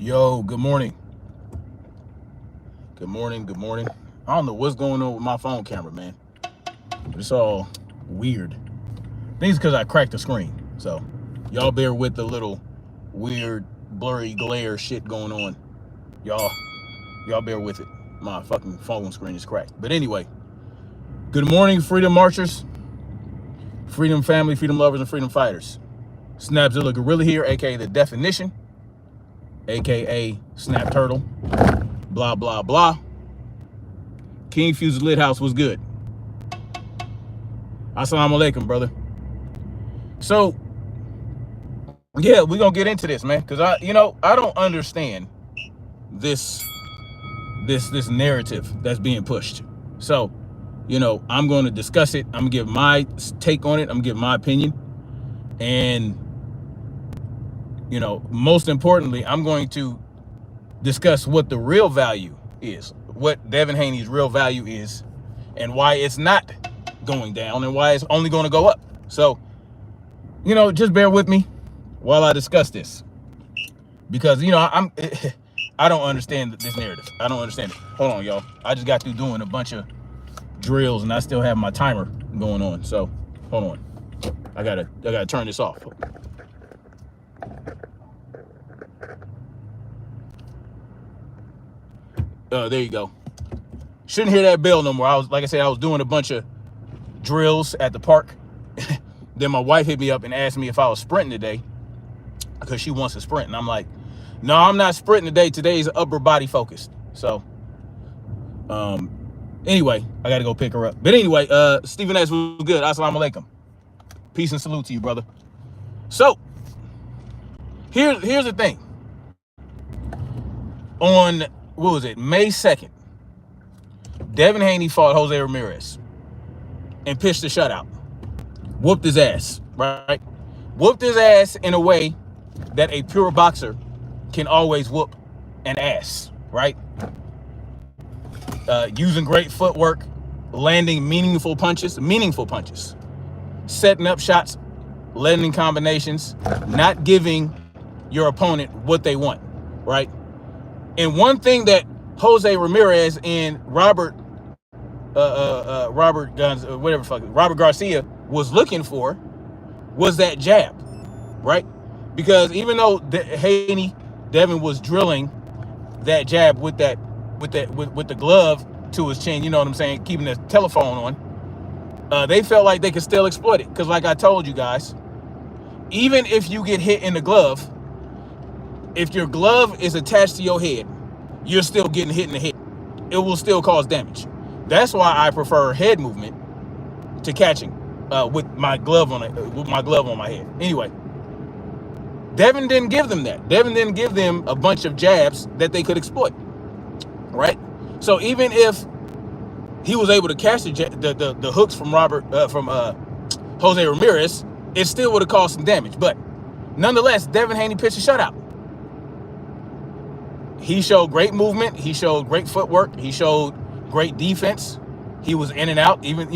Yo, good morning. Good morning, good morning. I don't know what's going on with my phone camera, man. It's all weird. I think it's because I cracked the screen. So, y'all bear with the little weird, blurry glare shit going on. Y'all bear with it. My fucking phone screen is cracked. But anyway, good morning, freedom marchers, freedom family, freedom lovers, and freedom fighters. Snapzilla Gorilla here, aka The Definition, aka Snap Turtle, blah, blah, blah. King Fuse's Lit House was good. Assalamu alaikum, brother. So, yeah, we're going to get into this, man, because I don't understand this narrative that's being pushed. So, I'm going to discuss it. I'm going to give my take on it. I'm going to give my opinion. And, most importantly, I'm going to discuss what the real value is, what Devin Haney's real value is, and why it's not going down and why it's only going to go up. So, just bear with me while I discuss this, because, I don't understand this narrative. I don't understand it. Hold on, y'all. I just got through doing a bunch of drills and I still have my timer going on. So, hold on. I gotta turn this off. There you go. Shouldn't hear that bell no more. I was doing a bunch of drills at the park. Then my wife hit me up and asked me if I was sprinting today because she wants to sprint. And I'm like, no, I'm not sprinting today. Today's upper body focused. So, anyway, I got to go pick her up. But anyway, Stephen S. was good. Assalamu alaikum. Peace and salute to you, brother. So, here's the thing. On, May 2nd, Devin Haney fought Jose Ramirez and pitched a shutout. Whooped his ass, right? Whooped his ass in a way that a pure boxer can always whoop an ass, right? Using great footwork, landing meaningful punches, setting up shots, landing combinations, not giving your opponent what they want, right? And one thing that Jose Ramirez and Robert Garcia was looking for was that jab, right? Because even though Devin was drilling that jab with the glove to his chin, you know what I'm saying, keeping the telephone on, they felt like they could still exploit it. Because like I told you guys, even if you get hit in the glove, if your glove is attached to your head, you're still getting hit in the head. It will still cause damage. That's why I prefer head movement to catching with my glove on my head. Anyway, Devin didn't give them that. Devin didn't give them a bunch of jabs that they could exploit, right? So even if he was able to catch the hooks from Jose Ramirez, it still would have caused some damage. But nonetheless, Devin Haney pitched a shutout. He showed great movement. He showed great footwork. He showed great defense. He was in and out. Even,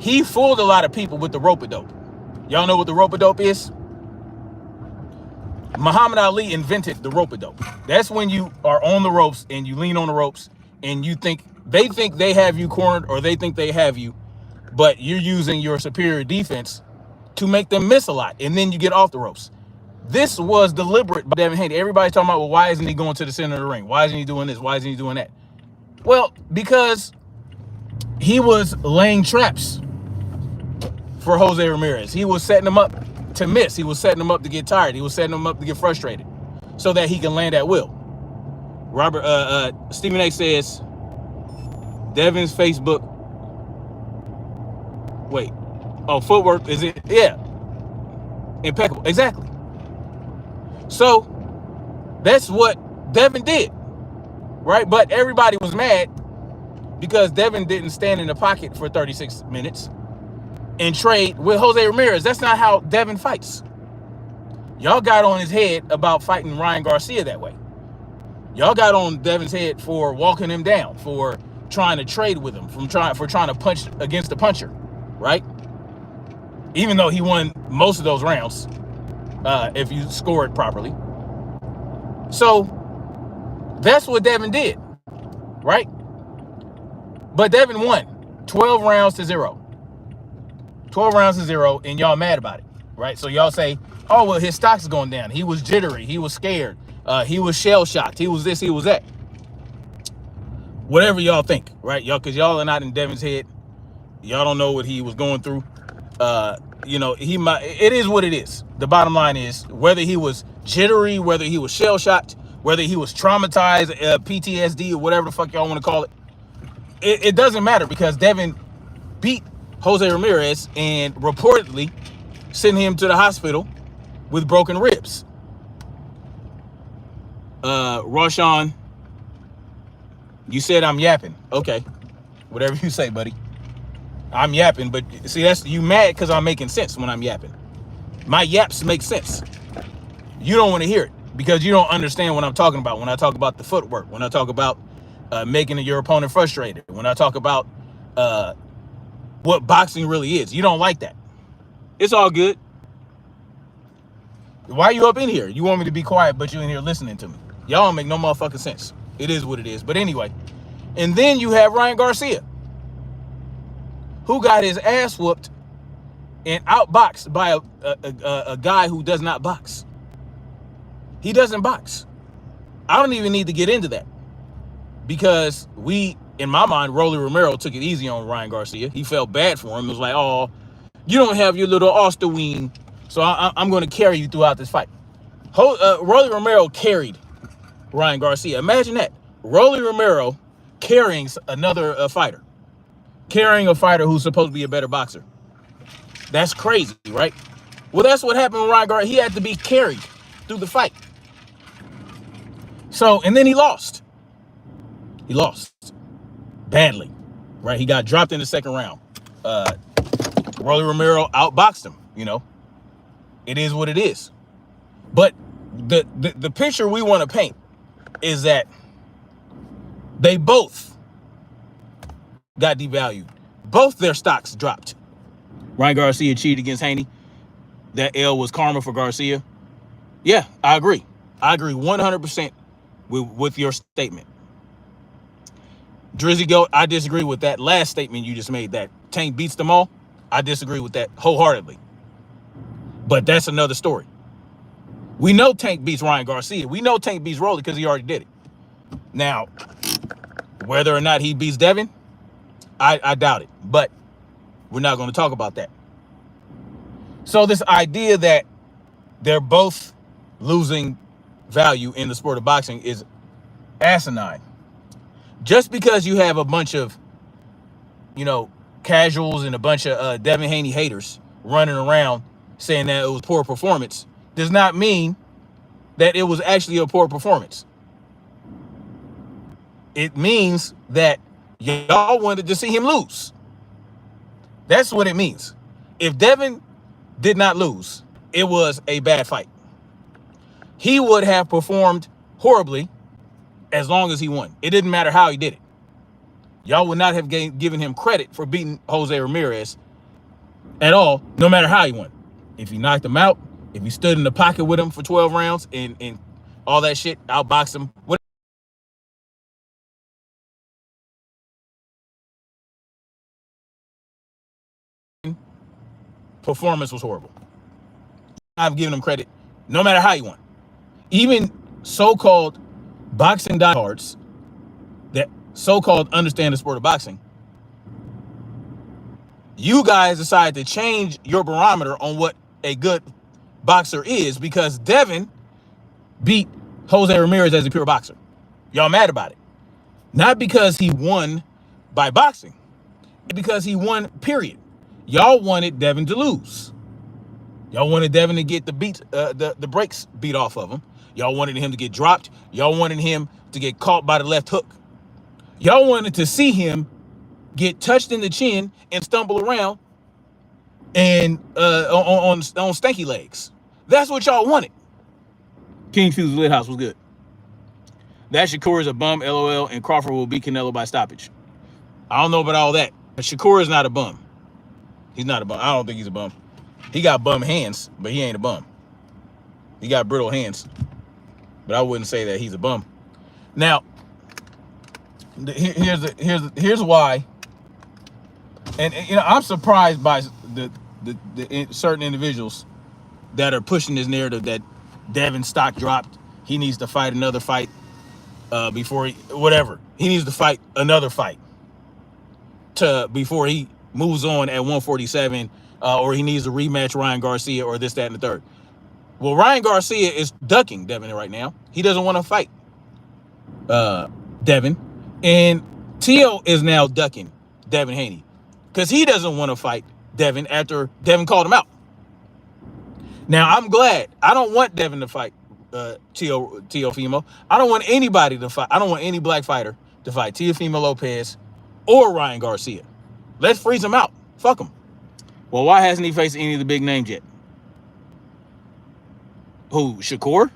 he fooled a lot of people with the rope-a-dope. Y'all know what the rope-a-dope is? Muhammad Ali invented the rope-a-dope. That's when you are on the ropes and you lean on the ropes and they think they have you cornered, or they think they have you, but you're using your superior defense to make them miss a lot, and then you get off the ropes. This was deliberate by Devin Haney. Everybody's talking about, well, why isn't he going to the center of the ring? Why isn't he doing this? Why isn't he doing that? Well, because he was laying traps for Jose Ramirez. He was setting him up to miss. He was setting him up to get tired. He was setting him up to get frustrated so that he can land at will. Stephen A says, Devin's Facebook. Wait. Oh, footwork, is it? Yeah. Impeccable. Exactly. So that's what Devin did, right? But everybody was mad because Devin didn't stand in the pocket for 36 minutes and trade with Jose Ramirez. That's not how Devin fights. Y'all got on his head about fighting Ryan Garcia that way. Y'all got on Devin's head for walking him down, for trying to trade with him, for trying to punch against the puncher, right? Even though he won most of those rounds, if you score it properly. So That's what Devin did, right? But Devin won 12 rounds to 0. 12 rounds to 0, and y'all mad about it, right? So y'all say, oh, well, his stock's going down. He was jittery. He was scared. He was shell-shocked. He was this, he was that. Whatever y'all think, right? Y'all, because y'all are not in Devin's head. Y'all don't know what he was going through. You know, it is what it is. The bottom line is, whether he was jittery, whether he was shell-shocked, whether he was traumatized, PTSD, or whatever the fuck y'all want to call it, it doesn't matter, because Devin beat Jose Ramirez and reportedly sent him to the hospital with broken ribs. Roshan, you said I'm yapping. Okay, whatever you say, buddy. I'm yapping, but see, that's you mad because I'm making sense when I'm yapping. My yaps make sense. You don't want to hear it because you don't understand what I'm talking about when I talk about the footwork, when I talk about making your opponent frustrated, when I talk about what boxing really is. You don't like that. It's all good. Why are you up in here? You want me to be quiet, but you in here listening to me. Y'all don't make no motherfucking sense. It is what it is. But anyway, and then you have Ryan Garcia, who got his ass whooped and outboxed by a guy who does not box. He doesn't box. I don't even need to get into that, because in my mind, Rolly Romero took it easy on Ryan Garcia. He felt bad for him. It was like, oh, you don't have your little Osterween, so I'm going to carry you throughout this fight. Rolly Romero carried Ryan Garcia. Imagine that. Rolly Romero carrying another fighter. Carrying a fighter who's supposed to be a better boxer. That's crazy, right? Well, that's what happened with Ryan Garcia. He had to be carried through the fight. So, and then he lost. He lost badly, right? He got dropped in the second round. Rolly Romero outboxed him, you know. It is what it is. But the picture we want to paint is that they both got devalued. Both their stocks dropped. Ryan Garcia cheated against Haney. That L was karma for Garcia. Yeah, I agree. I agree 100% with your statement. Drizzy Goat, I disagree with that last statement you just made, that Tank beats them all. I disagree with that wholeheartedly. But that's another story. We know Tank beats Ryan Garcia. We know Tank beats Rolly because he already did it. Now, whether or not he beats Devin, I doubt it. But we're not going to talk about that. So this idea that they're both losing value in the sport of boxing is asinine. Just because you have a bunch of, you know, casuals and a bunch of Devin Haney haters running around saying that it was poor performance does not mean that it was actually a poor performance. It means that y'all wanted to see him lose. That's what it means. If Devin did not lose, it was a bad fight. He would have performed horribly as long as he won. It didn't matter how he did it. Y'all would not have given him credit for beating Jose Ramirez at all, no matter how he won. If he knocked him out, if he stood in the pocket with him for 12 rounds and all that shit, outboxed him, performance was horrible. I've given him credit, no matter how he won. Even so-called boxing diehards that so-called understand the sport of boxing, you guys decide to change your barometer on what a good boxer is because Devin beat Jose Ramirez as a pure boxer. Y'all mad about it. Not because he won by boxing, because he won, period. Y'all wanted Devin to lose. Y'all wanted Devin to get the brakes beat off of him. Y'all wanted him to get dropped. Y'all wanted him to get caught by the left hook. Y'all wanted to see him get touched in the chin and stumble around and on stanky legs. That's what y'all wanted. King Fuse Lit House was good. That Shakur is a bum, LOL, and Crawford will beat Canelo by stoppage. I don't know about all that, but Shakur is not a bum. He's not a bum. I don't think he's a bum. He got bum hands, but he ain't a bum. He got brittle hands, but I wouldn't say that he's a bum. Now, here's why. And you know, I'm surprised by the certain individuals that are pushing this narrative that Devin stock dropped. He needs to fight another fight before he needs to fight another fight before he moves on at 147, or he needs to rematch Ryan Garcia or this, that, and the third. Well, Ryan Garcia is ducking Devin right now. He doesn't want to fight Devin, and Tio is now ducking Devin Haney because he doesn't want to fight Devin after Devin called him out. Now, I'm glad. I don't want Devin to fight Teofimo. I don't want anybody to fight. I don't want any black fighter to fight Teofimo Lopez or Ryan Garcia. Let's freeze him out. Fuck him. Well, why hasn't he faced any of the big names yet? Who? Shakur?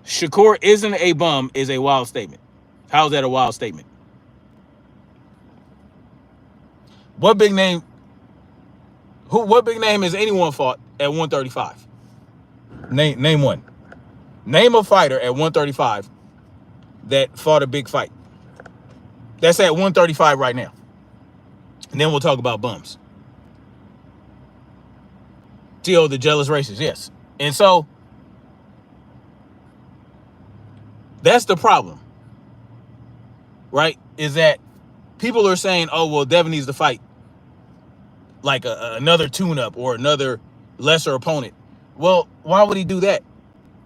Shakur isn't a bum is a wild statement. How is that a wild statement? What big name has anyone fought at 135? Name one. Name a fighter at 135 that fought a big fight. That's at 135 right now. And then we'll talk about bums. T.O. the jealous racist, yes. And so that's the problem, right? Is that people are saying, oh, well, Devin needs to fight like another tune-up or another lesser opponent. Well, why would he do that,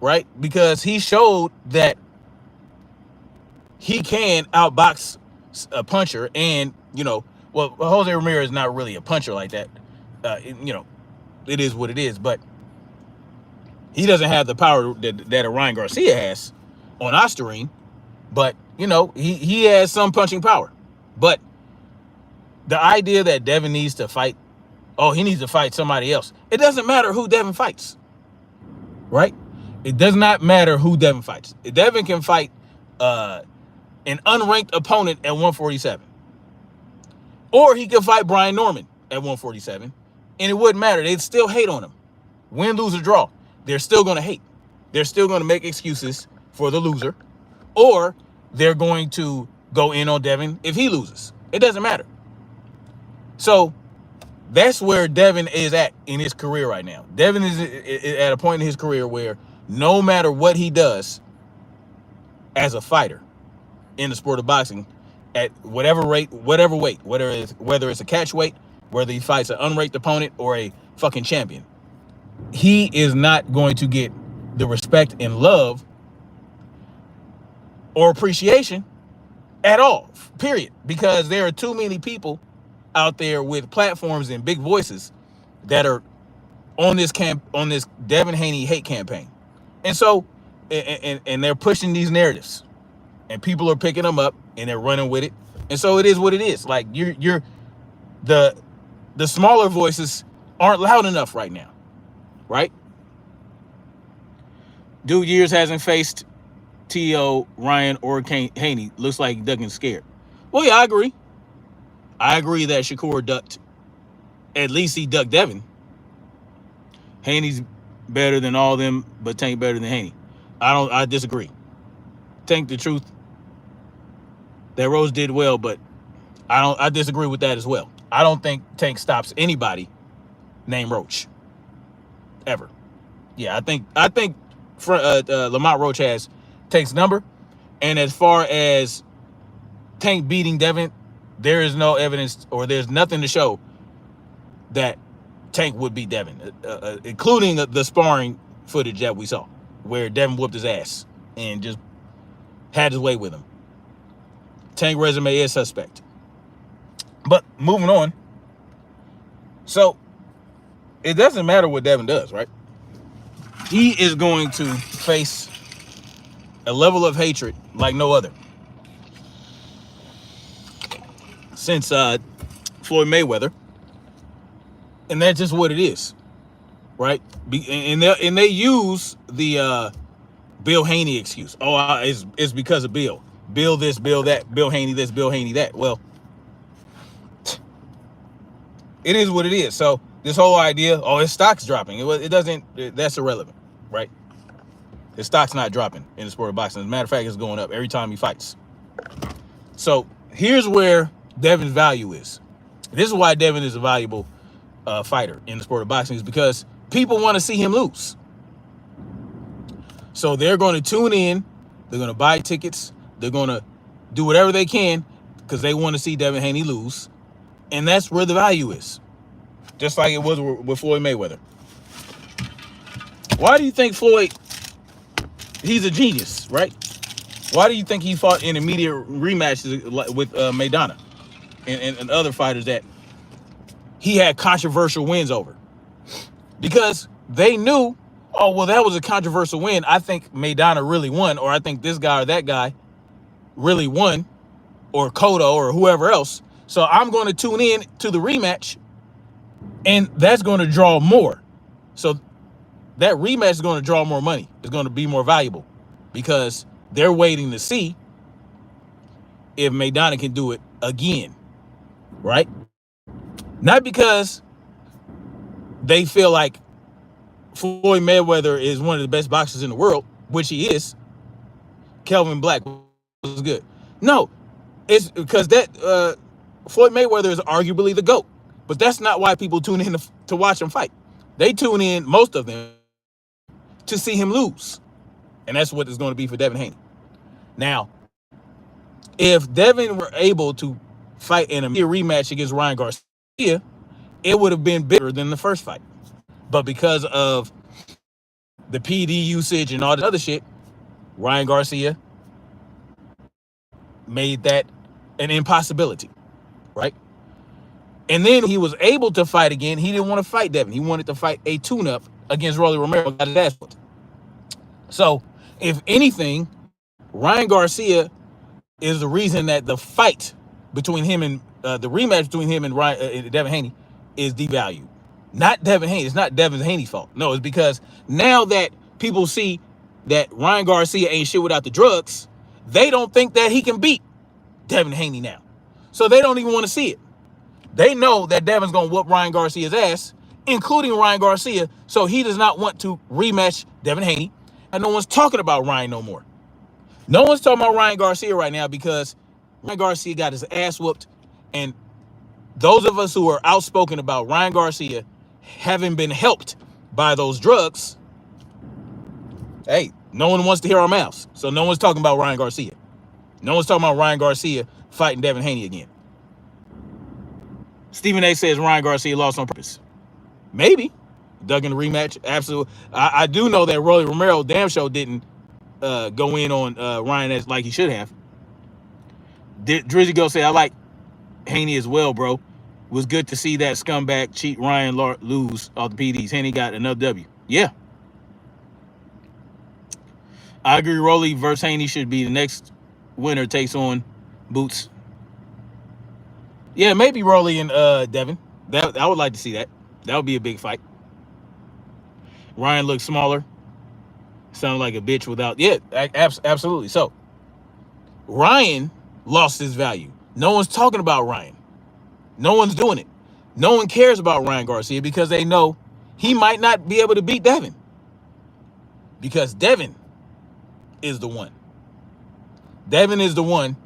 right? Because he showed that he can outbox a puncher, and, you know, well, Jose Ramirez is not really a puncher like that. You know, it is what it is, but he doesn't have the power that a Ryan Garcia has on Osterine, but, you know, he has some punching power. But the idea that Devin needs to fight, oh, he needs to fight somebody else. It doesn't matter who Devin fights, right? It does not matter who Devin fights. Devin can fight an unranked opponent at 147. Or he can fight Brian Norman at 147. And it wouldn't matter. They'd still hate on him. Win, lose, or draw. They're still going to hate. They're still going to make excuses for the loser. Or they're going to go in on Devin if he loses. It doesn't matter. So that's where Devin is at in his career right now. Devin is at a point in his career where no matter what he does as a fighter in the sport of boxing, at whatever rate, whatever weight, whether it's a catch weight, whether he fights an unranked opponent or a fucking champion, he is not going to get the respect and love or appreciation at all, period. Because there are too many people out there with platforms and big voices that are on this Devin Haney hate campaign. And so, and they're pushing these narratives, and people are picking them up and they're running with it. And so it is what it is. Like the smaller voices aren't loud enough right now, right? Dude years hasn't faced T.O., Ryan, or Haney. Looks like Ducking scared. Well, yeah, I agree. I agree that Shakur ducked. At least he ducked Devin. Haney's better than all of them, but Tank better than Haney. I disagree. Tank, the truth, that Rose did well, but I disagree with that as well. I don't think Tank stops anybody named Roach. Ever. Yeah, I think Lamont Roach has Tank's number. And as far as Tank beating Devin, there is no evidence, or there's nothing to show that Tank would beat Devin, including the sparring footage that we saw, where Devin whooped his ass and just had his way with him. Tank resume is suspect. But moving on. So it doesn't matter what Devin does, right? He is going to face a level of hatred like no other since Floyd Mayweather. And that's just what it is, right? And they use the Bill Haney excuse. Oh, it's because of Bill. Bill this, Bill that, Bill Haney this, Bill Haney that. Well, it is what it is. So this whole idea, oh, his stock's dropping. It doesn't, that's irrelevant, right? His stock's not dropping in the sport of boxing. As a matter of fact, it's going up every time he fights. So here's where Devin's value is. This is why Devin is a valuable fighter in the sport of boxing, is because people want to see him lose. So they're going to tune in. They're going to buy tickets. They're going to do whatever they can because they want to see Devin Haney lose. And that's where the value is. Just like it was with Floyd Mayweather. Why do you think Floyd, he's a genius, right? Why do you think he fought in immediate rematches with Maidana and other fighters that he had controversial wins over? Because they knew, oh, well, that was a controversial win. I think Maidana really won, or I think this guy or that guy really won, or Cotto or whoever else. So I'm going to tune in to the rematch, and that's going to draw more. So that rematch is going to draw more money. It's going to be more valuable because they're waiting to see if Maidana can do it again, right? Not because they feel like Floyd Mayweather is one of the best boxers in the world, which he is. Kelvin Black was good. No, it's because that Floyd Mayweather is arguably the GOAT. But that's not why people tune in to watch him fight. They tune in, most of them, to see him lose. And that's what it's going to be for Devin Haney. Now, if Devin were able to fight in a rematch against Ryan Garcia, it would have been bigger than the first fight. But because of the PD usage and all the other shit, Ryan Garcia made that an impossibility, right? And then he was able to fight again. He didn't want to fight Devin. He wanted to fight a tune-up against Rolly Ramirez. Got his ass whooped. So, if anything, Ryan Garcia is the reason that the fight between him and the rematch between him and Devin Haney is devalued. Not Devin Haney. It's not Devin Haney's fault. No, it's because now that people see that Ryan Garcia ain't shit without the drugs, they don't think that he can beat Devin Haney now. So they don't even want to see it. They know that Devin's going to whoop Ryan Garcia's ass, including Ryan Garcia, so he does not want to rematch Devin Haney, and no one's talking about Ryan no more. No one's talking about Ryan Garcia right now because Ryan Garcia got his ass whooped, and those of us who are outspoken about Ryan Garcia having been helped by those drugs, hey, no one wants to hear our mouths, so no one's talking about Ryan Garcia. No one's talking about Ryan Garcia fighting Devin Haney again. Stephen A says Ryan Garcia lost on purpose. Maybe. Dug in the rematch. Absolutely. I do know that Rolly Romero damn show didn't go in on Ryan as like he should have. Drizzy Go say, I like Haney as well, bro. It was good to see that scumbag cheat Ryan lose off the PDs. Haney got another W. Yeah. I agree Rolly versus Haney should be the next winner takes on Boots. Yeah, maybe Rolly and Devin. I would like to see that. That would be a big fight. Ryan looks smaller. Sounded like a bitch without... Yeah, absolutely. So, Ryan lost his value. No one's talking about Ryan. No one's doing it. No one cares about Ryan Garcia because they know he might not be able to beat Devin. Because Devin is the one. Devin is the one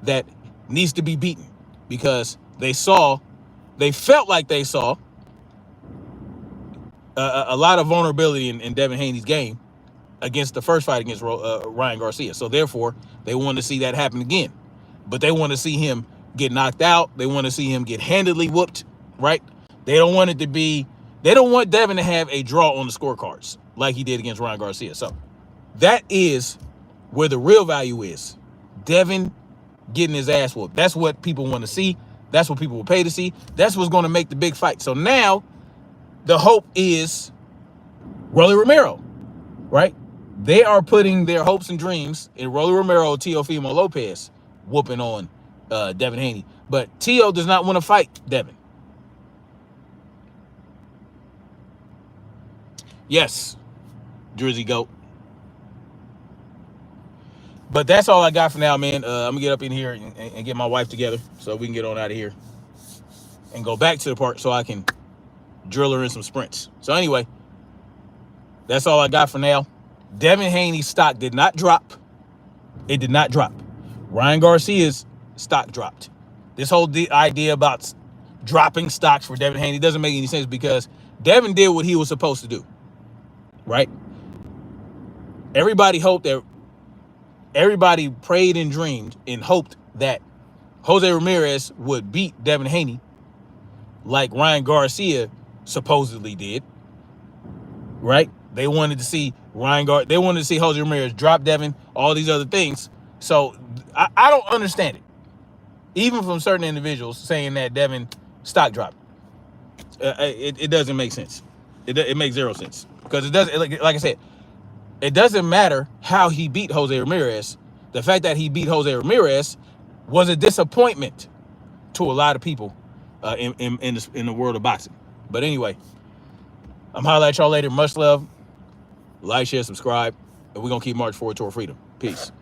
that needs to be beaten. Because they felt like they saw a lot of vulnerability in Devin Haney's game against the first fight against Ryan Garcia. So therefore, they want to see that happen again. But they want to see him get knocked out. They want to see him get handedly whooped, right? They don't want Devin to have a draw on the scorecards like he did against Ryan Garcia. So that is where the real value is. Devin getting his ass whooped. That's what people want to see. That's what people will pay to see. That's what's going to make the big fight. So now the hope is Rolly Romero, right? They are putting their hopes and dreams in Rolly Romero, Teofimo Lopez whooping on Devin Haney. But Teo does not want to fight Devin. Yes, Drizzy Goat. But that's all I got for now, man. I'm going to get up in here and get my wife together so we can get on out of here and go back to the park so I can drill her in some sprints. So anyway, that's all I got for now. Devin Haney's stock did not drop. It did not drop. Ryan Garcia's stock dropped. This whole idea about dropping stocks for Devin Haney doesn't make any sense because Devin did what he was supposed to do, right? Everybody prayed and dreamed and hoped that Jose Ramirez would beat Devin Haney like Ryan Garcia supposedly did, right? They wanted to see they wanted to see Jose Ramirez drop Devin, all these other things. So I don't understand it. Even from certain individuals saying that Devin stock dropped. It doesn't make sense. It makes zero sense. Because it doesn't, like I said, it doesn't matter how he beat Jose Ramirez. The fact that he beat Jose Ramirez was a disappointment to a lot of people in the world of boxing. But anyway, I'm holla at y'all later. Much love. Like, share, subscribe. And we're going to keep marching forward toward freedom. Peace.